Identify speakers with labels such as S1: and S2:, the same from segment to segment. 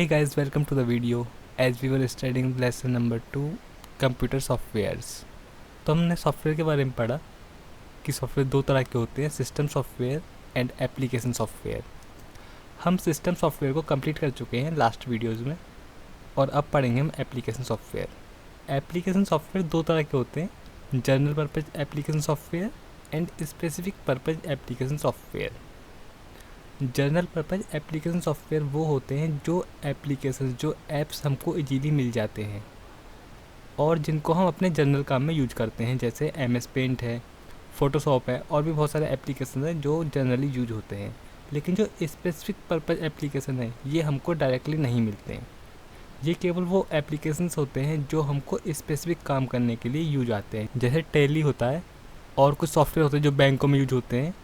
S1: Hey guys, welcome to the video. As we were studying lesson number 2, computer softwares. तो हमने software के बारे में पढ़ा कि सॉफ्टवेयर दो तरह के होते हैं, system software and application software. हम सिस्टम सॉफ्टवेयर को कंप्लीट कर चुके हैं लास्ट वीडियोज़ में, और अब पढ़ेंगे हम एप्लीकेशन सॉफ्टवेयर। एप्लीकेशन सॉफ्टवेयर दो तरह के होते हैं, general purpose application software and specific purpose application software. General purpose application software वो होते हैं जो ऐप्स हमको इजीली मिल जाते हैं और जिनको हम अपने जनरल काम में यूज करते हैं, जैसे MS पेंट है, फ़ोटोशॉप है, और भी बहुत सारे एप्लीकेशन हैं जो जनरली यूज होते हैं। लेकिन जो स्पेसिफिक पर्पज़ एप्लीकेशन है ये हमको डायरेक्टली नहीं मिलते हैं। ये केवल वो एप्लीकेशंस होते हैं जो हमको स्पेसिफिक काम करने के लिए यूज आते हैं, जैसे टैली होता है और कुछ सॉफ्टवेयर होते हैं जो बैंकों में यूज होते हैं।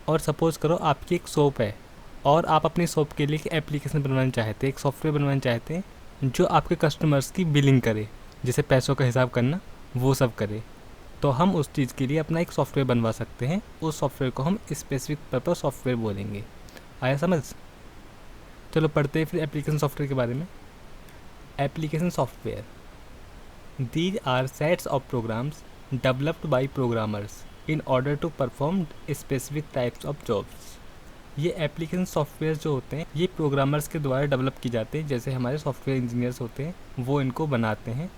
S1: और सपोज़ करो आपकी एक शॉप है और आप अपनी शॉप के लिए एक एप्लीकेशन बनवाना चाहते हैं, एक सॉफ्टवेयर बनवाना चाहते हैं जो आपके कस्टमर्स की बिलिंग करे, जैसे पैसों का हिसाब करना, वो सब करे। तो हम उस चीज़ के लिए अपना एक सॉफ्टवेयर बनवा सकते हैं। उस सॉफ्टवेयर को हम स्पेसिफिक पर्पस सॉफ्टवेयर बोलेंगे। आया समझ? चलो पढ़ते हैं फिर एप्लीकेशन सॉफ्टवेयर के बारे में। Application software, these are sets of programs developed by programmers in order to perform specific types of jobs. ये एप्लीकेशन सॉफ्टवेयर जो होते हैं ये प्रोग्रामर्स के द्वारा डेवलप की जाते हैं, जैसे हमारे सॉफ्टवेयर इंजीनियर्स होते हैं वो इनको बनाते हैं।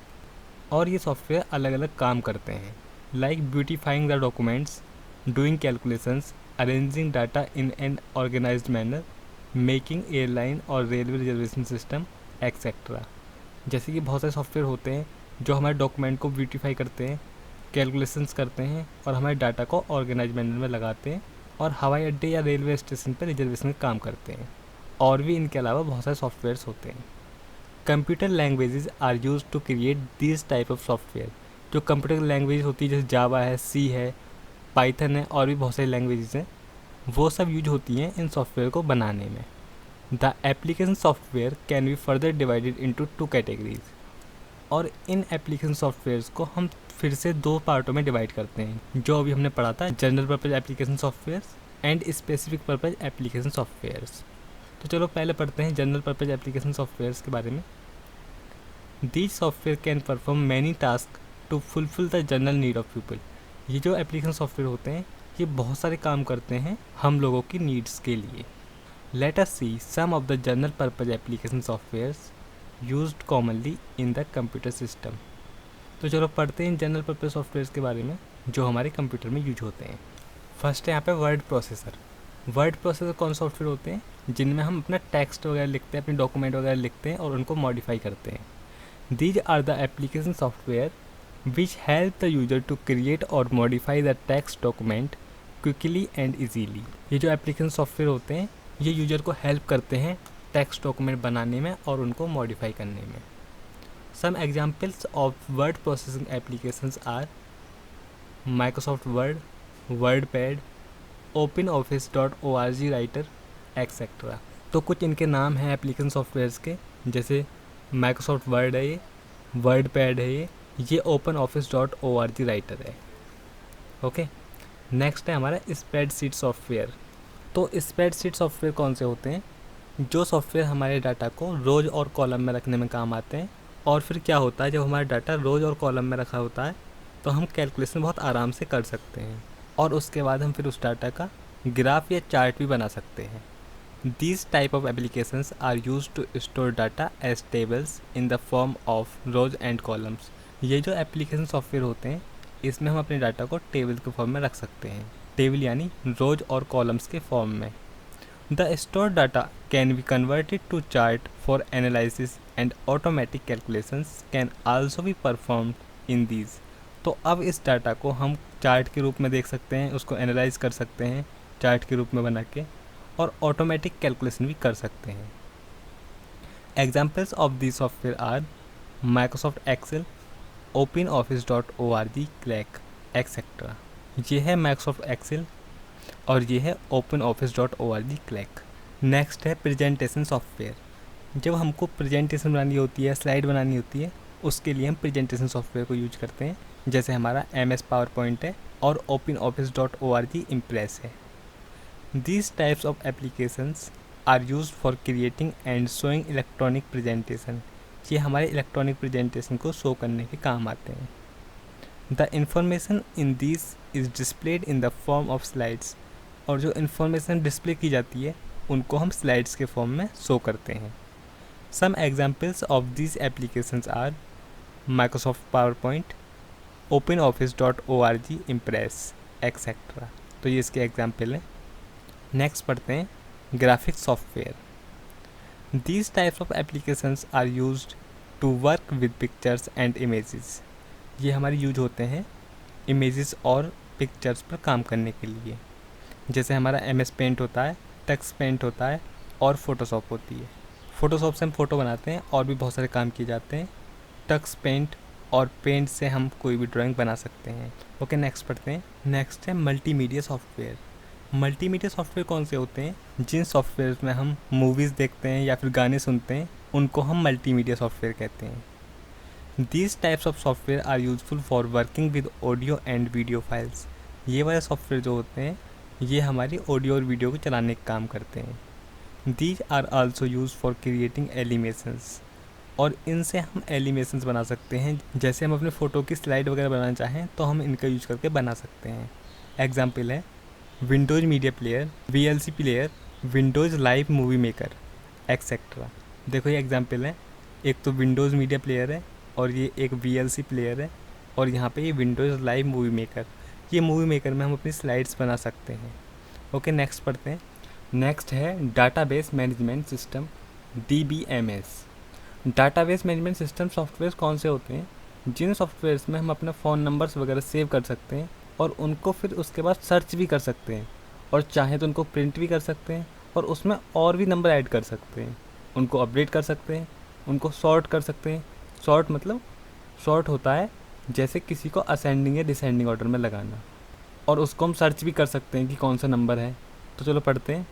S1: और ये सॉफ्टवेयर अलग अलग काम करते हैं, like beautifying the documents, doing calculations, arranging data in an organized manner, making airline और रेलवे रिजर्वेशन सिस्टम एक्सेट्रा। जैसे कि बहुत सारे सॉफ्टवेयर होते हैं जो हमारे डॉक्यूमेंट को ब्यूटीफाई करते हैं, कैलकुलेशंस करते हैं और हमारे डाटा को ऑर्गेनाइज मैनर में लगाते हैं, और हवाई अड्डे या रेलवे स्टेशन पर रिजर्वेशन का काम करते हैं। और भी इनके अलावा बहुत सारे सॉफ्टवेयर्स होते हैं। Computer languages are use to create this type of software. जो कंप्यूटर लैंग्वेज होती है जैसे जावा है, सी है, पाइथन है, और भी बहुत सारी लैंग्वेजेस हैं, वो सब यूज होती हैं इन सॉफ्टवेयर को बनाने में। The application software can be further divided into 2 categories. और इन एप्लीकेशन सॉफ्टवेयर्स को हम फिर से 2 पार्टों में डिवाइड करते हैं, जो अभी हमने पढ़ा था, general purpose application softwares and specific purpose application softwares. तो चलो पहले पढ़ते हैं जनरल पर्पज़ एप्लीकेशन सॉफ्टवेयर्स के बारे में। These software can perform many task to fulfil the general need of people. ये जो एप्लीकेशन सॉफ्टवेयर होते हैं ये बहुत सारे काम करते हैं हम लोगों की नीड्स के लिए। Let us see some of the general purpose application softwares used commonly in the computer system. तो चलो पढ़ते हैं जनरल पर्पज़ सॉफ्टवेयर्स के बारे में जो हमारे कंप्यूटर में यूज होते हैं। फर्स्ट है यहाँ पे वर्ड प्रोसेसर। वर्ड प्रोसेसर कौन सॉफ्टवेयर होते हैं जिनमें हम अपना टेक्स्ट वगैरह लिखते हैं, अपने डॉक्यूमेंट वगैरह लिखते हैं और उनको मॉडिफाई करते हैं। These are the application software which help the user to create or modify the text document quickly and easily. ये जो एप्लीकेशन सॉफ्टवेयर होते हैं ये यूजर को हेल्प करते हैं टेक्स्ट डॉक्यूमेंट बनाने में और उनको मॉडिफाई करने में। Some examples of word processing applications are Microsoft Word, WordPad, OpenOffice.org Writer, etc. तो कुछ इनके नाम हैं एप्लीकेशन सॉफ्टवेयर्स के, जैसे Microsoft Word है ये, WordPad है ये OpenOffice.org Writer है। ओके, नेक्स्ट है हमारा स्प्रेडशीट सॉफ्टवेयर। तो स्प्रेडशीट सॉफ्टवेयर कौन से होते हैं? जो सॉफ्टवेयर हमारे डाटा को रोज़ और कॉलम में रखने में काम आते हैं। और फिर क्या होता है, जब हमारा डाटा रोज़ और कॉलम में रखा होता है तो हम कैलकुलेशन बहुत आराम से कर सकते हैं, और उसके बाद हम फिर उस डाटा का ग्राफ या चार्ट भी बना सकते हैं। These type of applications are use to store data as tables in the form of rows and columns. ये जो एप्लीकेशन सॉफ्टवेयर होते हैं इसमें हम अपने डाटा को टेबल के फॉर्म में रख सकते हैं, टेबल यानी रोज और कॉलम्स के फॉर्म में। The stored data can be converted to chart for analysis and automatic calculations can also be performed in these। तो अब इस डाटा को हम चार्ट के रूप में देख सकते हैं, उसको एनालाइज कर सकते हैं चार्ट के रूप में बना के, और ऑटोमेटिक कैलकुलेशन भी कर सकते हैं। Examples of this software are Microsoft Excel, OpenOffice.org Calc etcetera. ये है माइक्रोसॉफ्ट एक्सेल और ये है OpenOffice.org क्रैक। नेक्स्ट है प्रेजेंटेशन सॉफ्टवेयर। जब हमको प्रेजेंटेशन बनानी होती है, स्लाइड बनानी होती है, उसके लिए हम प्रेजेंटेशन सॉफ्टवेयर को यूज करते हैं, जैसे हमारा MS पावर पॉइंट है और OpenOffice.org इम्प्रेस है। These types of applications are use for creating and showing electronic presentation. ये हमारे इलेक्ट्रॉनिक प्रेजेंटेशन को शो करने के काम आते हैं। The information in this is displayed in the form of slides. और जो इन्फॉर्मेशन डिस्प्ले की जाती है उनको हम स्लाइड्स के फॉर्म में शो करते हैं। Some examples of this applications are Microsoft PowerPoint, OpenOffice .org, Impress etcetera. तो ये इसके एग्जाम्पल हैं। नेक्स्ट पढ़ते हैं graphic software. These types of applications are used to work with pictures and images. ये हमारे यूज होते हैं इमेजेस और पिक्चर्स पर काम करने के लिए। जैसे हमारा MS पेंट होता है, टेक्स्ट पेंट होता है और फोटोशॉप होती है। फोटोशॉप से हम फ़ोटो बनाते हैं और भी बहुत सारे काम किए जाते हैं। टेक्स्ट पेंट और पेंट से हम कोई भी ड्राइंग बना सकते हैं। ओके, नेक्स्ट पढ़ते हैं। नेक्स्ट है मल्टीमीडिया सॉफ्टवेयर। मल्टीमीडिया सॉफ्टवेयर कौन से होते हैं? जिन सॉफ्टवेयर में हम मूवीज़ देखते हैं या फिर गाने सुनते हैं उनको हम मल्टीमीडिया सॉफ्टवेयर कहते हैं। These types of software are useful for working with audio and video files। ये वाले सॉफ्टवेयर जो होते हैं ये हमारी ऑडियो और वीडियो को चलाने का काम करते हैं। These are also used for creating animations। और इनसे हम एलिमेशंस बना सकते हैं। जैसे हम अपने फ़ोटो की स्लाइड वगैरह बनाना चाहें तो हम इनका यूज करके बना सकते हैं। एग्जाम्पल है Windows media player, VLC player, Windows live movie maker etcetera. देखो ये एग्जाम्पल है, एक तो विंडोज़ मीडिया प्लेयर है और ये एक VLC प्लेयर है और यहाँ पे ये विंडोज़ लाइव मूवी मेकर। ये मूवी मेकर में हम अपनी स्लाइड्स बना सकते हैं। ओके, नेक्स्ट पढ़ते हैं। नेक्स्ट है database management system, DBMS। Database management system software कौन से होते हैं? जिन सॉफ्टवेयर्स में हम अपने फ़ोन नंबर्स वगैरह सेव कर सकते हैं और उनको फिर उसके बाद सर्च भी कर सकते हैं और चाहें तो उनको प्रिंट भी कर सकते हैं और उसमें और भी नंबर ऐड कर सकते हैं, उनको अपडेट कर सकते हैं, उनको सॉर्ट कर सकते हैं। सॉर्ट मतलब सॉर्ट होता है जैसे किसी को असेंडिंग या डिसेंडिंग ऑर्डर में लगाना, और उसको हम सर्च भी कर सकते हैं कि कौन सा नंबर है। तो चलो पढ़ते हैं।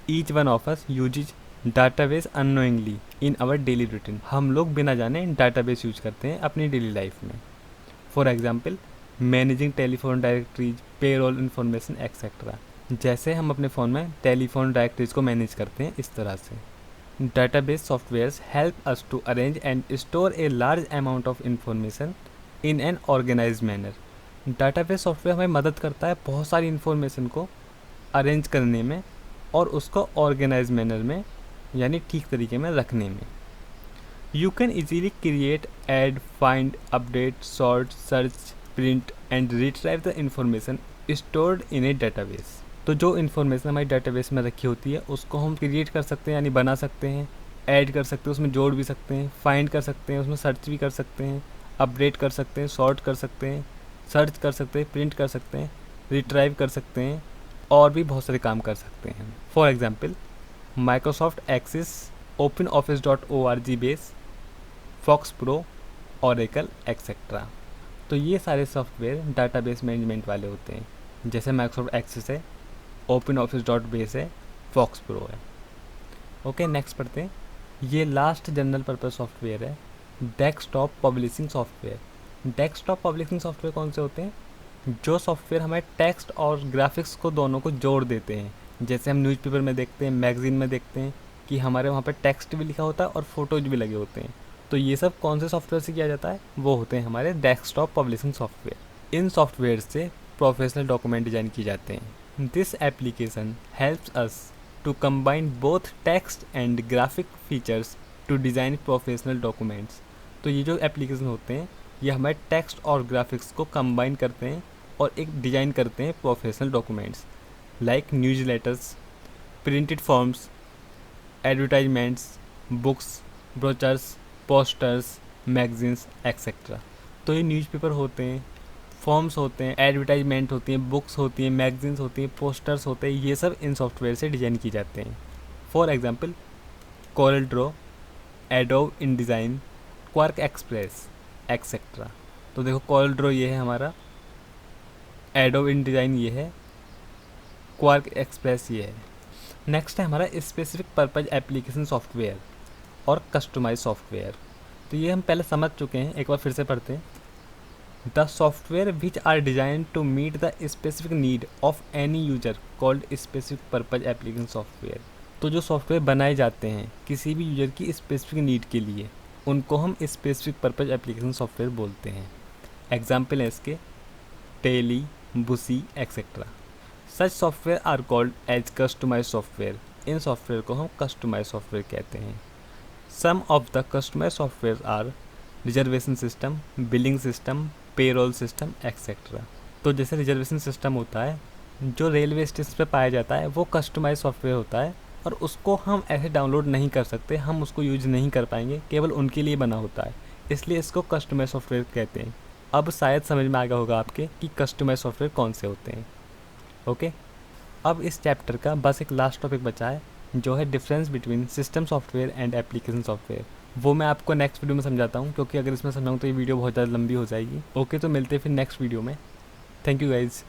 S1: Each one of us uses database unknowingly in our daily routine. हम लोग बिना जाने डाटाबेस यूज करते हैं अपनी डेली लाइफ में। For example managing telephone directories, payroll information etcetera. जैसे हम अपने फ़ोन में टेलीफोन डायरेक्टरीज को मैनेज करते हैं इस तरह से। Database softwares help us to arrange and store a large amount of information in an organized manner। Database software हमें मदद करता है बहुत सारी इन्फॉर्मेशन को अरेंज करने में और उसको ऑर्गेनाइज मैनर में यानी ठीक तरीके में रखने में। You can easily create, add, find, update, sort, search, print and retrieve the information stored in a database। तो जो इन्फॉर्मेशन हमारी डाटाबेस में रखी होती है उसको हम क्रिएट कर सकते हैं यानी बना सकते हैं, ऐड कर सकते हैं, उसमें जोड़ भी सकते हैं, फाइंड कर सकते हैं, उसमें सर्च भी कर सकते हैं, अपडेट कर सकते हैं, सॉर्ट कर सकते हैं, सर्च कर सकते हैं, प्रिंट कर सकते हैं, रिट्राइव कर सकते हैं और भी बहुत सारे काम कर सकते हैं। For example Microsoft Access, OpenOffice .org Base, FoxPro, Oracle etcetera. तो ये सारे सॉफ्टवेयर डाटाबेस मैनेजमेंट वाले होते हैं। जैसे माइक्रोसॉफ्ट एक्सेस है, ओपन ऑफिस .base है, फॉक्स प्रो है। ओके, नेक्स्ट पढ़ते हैं। ये लास्ट जनरल पर्पस सॉफ्टवेयर है desktop publishing software. Desktop publishing software कौन से होते हैं? जो सॉफ्टवेयर हमारे टेक्स्ट और ग्राफिक्स को दोनों को जोड़ देते हैं। जैसे हम न्यूज़पेपर में देखते हैं, मैगजीन में देखते हैं कि हमारे वहाँ पर टेक्स्ट भी लिखा होता है और फोटोज भी लगे होते हैं। तो ये सब कौन से सॉफ्टवेयर से किया जाता है? वो होते हैं हमारे डेस्कटॉप पब्लिशिंग सॉफ्टवेयर। इन सॉफ्टवेयर से प्रोफेशनल डॉक्यूमेंट डिज़ाइन की जाते हैं। This application helps us to combine both text and graphic features to design professional documents। तो ये जो एप्लीकेशन होते हैं ये हमारे टेक्स्ट और ग्राफिक्स को कंबाइन करते हैं और एक डिज़ाइन करते हैं professional documents like newsletters, printed forms, advertisements, books, brochures, posters, magazines etcetera. तो ये न्यूज़पेपर होते हैं, फॉर्म्स होते हैं, एडवर्टाइजमेंट होती हैं, बुक्स होती हैं, मैगजीन्स होती हैं, पोस्टर्स होते हैं, ये सब इन सॉफ्टवेयर से डिज़ाइन की जाते हैं। For example Corel Draw, adobe in design, quark express etcetera. तो देखो कोरल ड्रॉ ये है हमारा, एडोब इन डिज़ाइन ये है, क्वार्क एक्सप्रेस ये है। नेक्स्ट है हमारा स्पेसिफिक पर्पज एप्लीकेशन सॉफ्टवेयर और कस्टमाइज सॉफ्टवेयर। तो ये हम पहले समझ चुके हैं, एक बार फिर से पढ़ते हैं। The software which are designed to meet the specific need of any user called specific purpose application software। तो जो सॉफ्टवेयर बनाए जाते हैं किसी भी यूजर की स्पेसिफिक नीड के लिए, उनको हम स्पेसिफिक पर्पज एप्लीकेशन सॉफ्टवेयर बोलते हैं। एग्जाम्पल है इसके Tally, Busy etcetera. Such software are called as customize software. इन सॉफ्टवेयर को हम कस्टमाइज सॉफ्टवेयर कहते हैं। Some of the customize software are reservation system, billing system, payroll system etcetera. तो जैसे रिजर्वेशन सिस्टम होता है जो रेलवे स्टेशन पर पाया जाता है, वो कस्टमाइज सॉफ्टवेयर होता है और उसको हम ऐसे डाउनलोड नहीं कर सकते, हम उसको यूज नहीं कर पाएंगे, केवल उनके लिए बना होता है, इसलिए इसको कस्टमाइज सॉफ्टवेयर कहते हैं। अब शायद समझ में आ गया होगा आपके कि कस्टमाइज सॉफ्टवेयर कौन से होते हैं। ओके, अब इस चैप्टर का बस एक लास्ट टॉपिक बचा है जो है difference between system software and application software. वो मैं आपको नेक्स्ट वीडियो में समझाता हूँ, क्योंकि अगर इसमें समझाऊँ तो ये वीडियो बहुत ज़्यादा लंबी हो जाएगी। ओके, तो मिलते हैं फिर नेक्स्ट वीडियो में। Thank you guys.